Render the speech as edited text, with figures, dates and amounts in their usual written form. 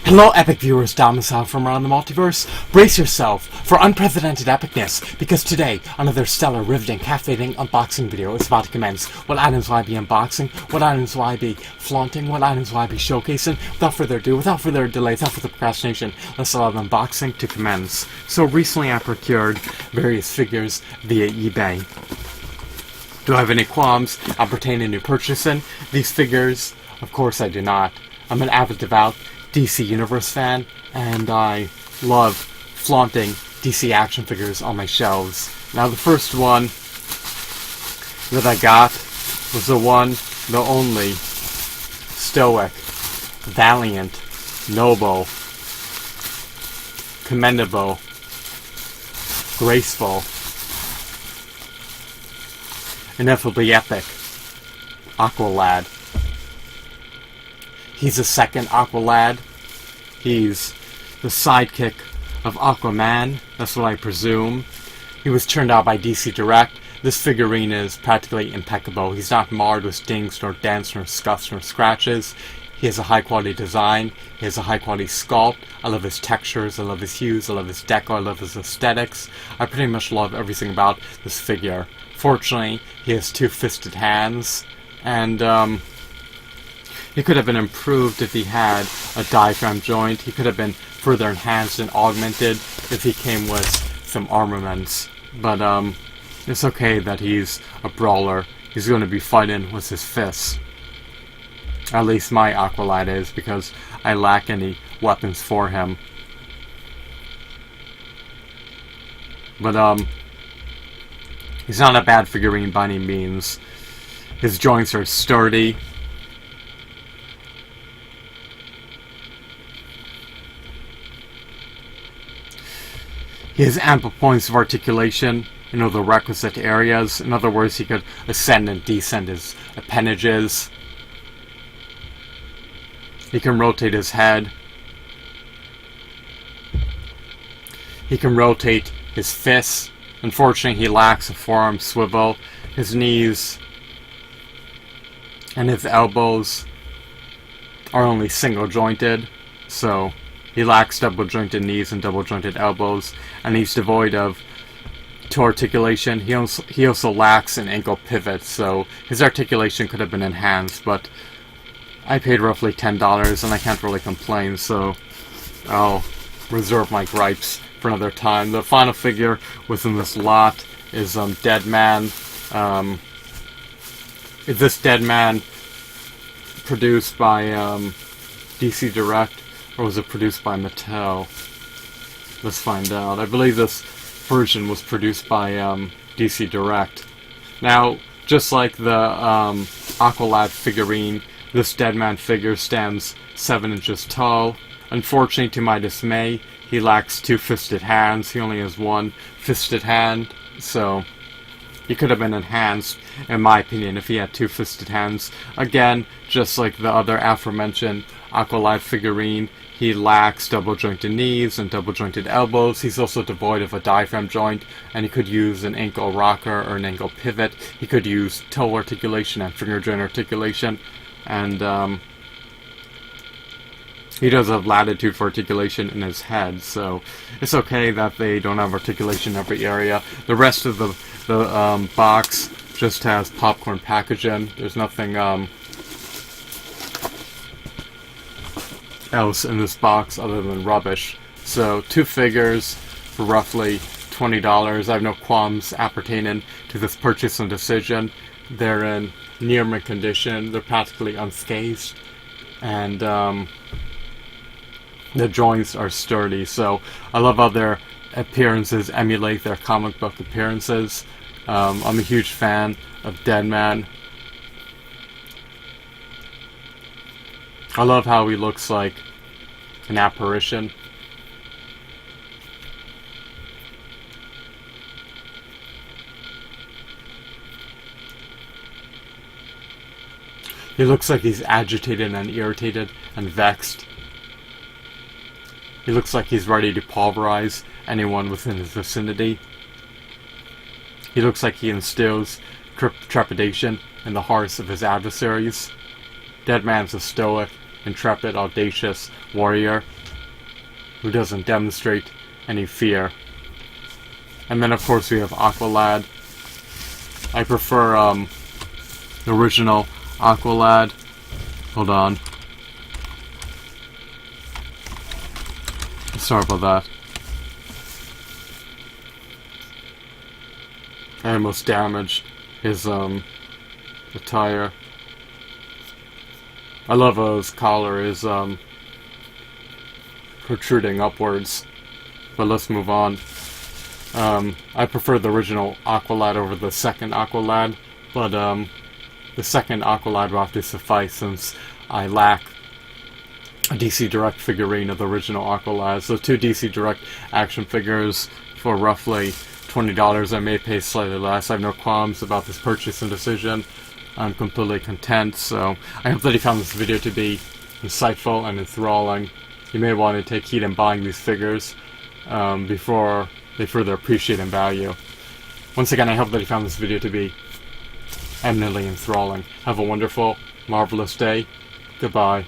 Hello epic viewers domiciled from around the multiverse. Brace yourself for unprecedented epicness, because today another stellar, riveting, captivating unboxing video is about to commence. What items will I be unboxing? What items will I be flaunting? What items will I be showcasing? Without further ado, without further delay, without further procrastination, let's allow the unboxing to commence. So recently I procured various figures via eBay. Do I have any qualms appertaining to purchasing these figures? Of course I do not. I'm an avid, devout DC Universe fan, and I love flaunting DC action figures on my shelves. Now the first one that I got was the one, the only, stoic, valiant, noble, commendable, graceful, ineffably epic Aqulad. He's the second Aqulad. He's the sidekick of Aquaman. That's what I presume. He was turned out by DC Direct. This figurine is practically impeccable. He's not marred with dings, nor dents, nor scuffs, nor scratches. He has a high quality design. He has a high quality sculpt. I love his textures. I love his hues. I love his deco. I love his aesthetics. I pretty much love everything about this figure. Fortunately, he has two-fisted hands, and he could have been improved if he had a diaphragm joint. He could have been further enhanced and augmented if he came with some armaments. But it's okay that he's a brawler. He's going to be fighting with his fists. At least my Aqualad is, because I lack any weapons for him. But he's not a bad figurine by any means. His joints are sturdy. He has ample points of articulation in all the requisite areas. In other words, he could ascend and descend his appendages. He can rotate his head. He can rotate his fists. Unfortunately, he lacks a forearm swivel. His knees and his elbows are only single jointed, so he lacks double-jointed knees and double-jointed elbows, and he's devoid of toe articulation. He also lacks an ankle pivot, so his articulation could have been enhanced, but I paid roughly $10, and I can't really complain, so I'll reserve my gripes for another time. The final figure within this lot is Deadman. Is this Deadman produced by DC Direct? Or was it produced by Mattel? Let's find out. I believe this version was produced by DC Direct. Now, just like the Aqualad figurine, this Deadman figure stands 7 inches tall. Unfortunately, to my dismay, he lacks two-fisted hands. He only has one fisted hand, so he could have been enhanced, in my opinion, if he had two-fisted hands. Again, just like the other aforementioned Aqualad figurine, he lacks double-jointed knees and double-jointed elbows. He's also devoid of a diaphragm joint, and he could use an ankle rocker or an ankle pivot. He could use toe articulation and finger joint articulation, and he does have latitude for articulation in his head, so it's okay that they don't have articulation in every area. The rest of the box just has popcorn packaging. There's nothing else in this box other than rubbish. So 2 figures for roughly $20. I have no qualms appertaining to this purchase and decision. They're in near mint condition. They're practically unscathed, and the joints are sturdy. So I love how their appearances emulate their comic book appearances. I'm a huge fan of Deadman. I love how he looks like an apparition. He looks like he's agitated and irritated and vexed. He looks like he's ready to pulverize anyone within his vicinity. He looks like he instills trepidation in the hearts of his adversaries. Deadman's a stoic, intrepid, audacious warrior. who doesn't demonstrate any fear. And then of course we have Aqulad. I prefer the original Aqulad. Hold on. Sorry about that. I almost damaged his attire. I love how his collar is protruding upwards. But let's move on. I prefer the original Aqualad over the second Aqualad, but the second Aqualad will have to suffice since I lack a DC Direct figurine of the original Aqualad. So 2 DC Direct action figures for roughly $20. I may pay slightly less. I have no qualms about this purchasing decision. I'm completely content, so I hope that you found this video to be insightful and enthralling. You may want to take heed in buying these figures before they further appreciate in value. Once again, I hope that you found this video to be eminently enthralling. Have a wonderful, marvelous day. Goodbye.